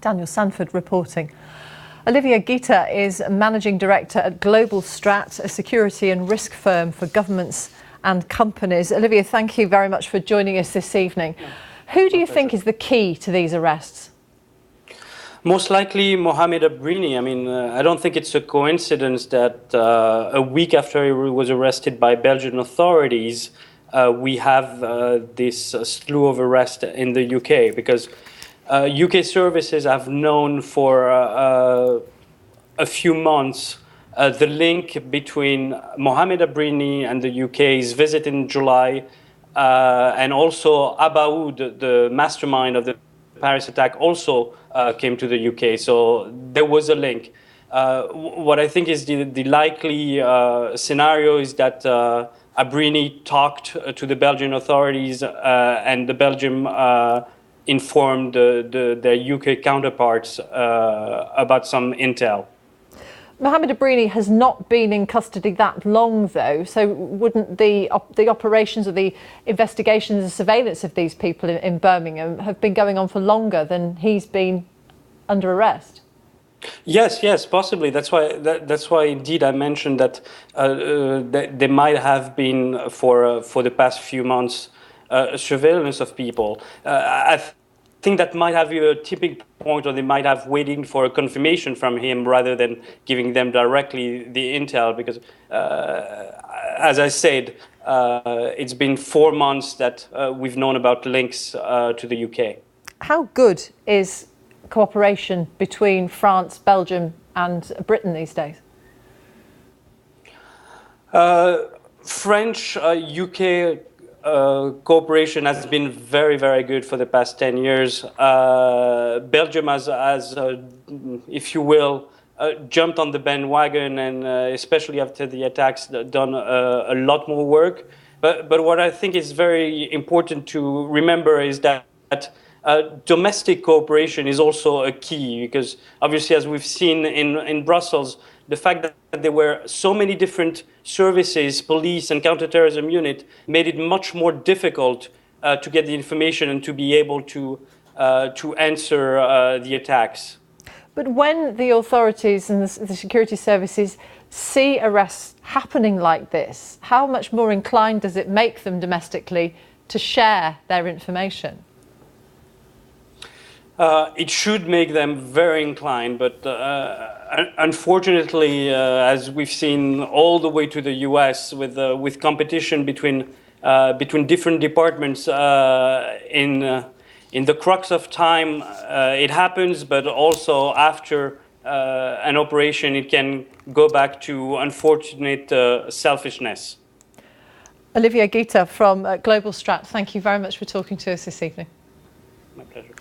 Daniel Sanford reporting. Olivia Gita is Managing Director at Global Strat, a security and risk firm for governments and companies. Olivia, thank you very much for joining us this evening. Who do you think is the key to these arrests? Most likely Mohamed Abrini. I don't think it's a coincidence that a week after he was arrested by Belgian authorities, we have this slew of arrests in the UK, because UK services have known for a few months the link between Mohamed Abrini and the UK's visit in July, and also Abaoud, the mastermind of the Paris attack, also came to the UK. So there was a link. What I think is the likely scenario is that Abrini talked to the Belgian authorities, and the Belgium informed their UK counterparts about some intel. Mohamed Abrini has not been in custody that long, though, so wouldn't the operations or the investigations and surveillance of these people in Birmingham have been going on for longer than he's been under arrest? Yes, possibly. That's why indeed I mentioned that there might have been for the past few months surveillance of people. I think that might have a tipping point, or they might have waiting for a confirmation from him rather than giving them directly the intel, because as I said, it's been 4 months that we've known about links to the UK. How good is cooperation between France, Belgium and Britain these days? French, UK cooperation has been very, very good for the past 10 years. Belgium has if you will, jumped on the bandwagon, and especially after the attacks, done a lot more work. But what I think is very important to remember is that domestic cooperation is also a key, because obviously, as we've seen in Brussels, the fact that there were so many different services, police and counterterrorism unit, made it much more difficult to get the information and to be able to answer the attacks. But when the authorities and the security services see arrests happening like this, how much more inclined does it make them domestically to share their information? It should make them very inclined, but unfortunately, as we've seen all the way to the US, with competition between different departments, in the crux of time, it happens, but also after an operation, it can go back to unfortunate selfishness. Olivia Gita from Global Strat, thank you very much for talking to us this evening. My pleasure.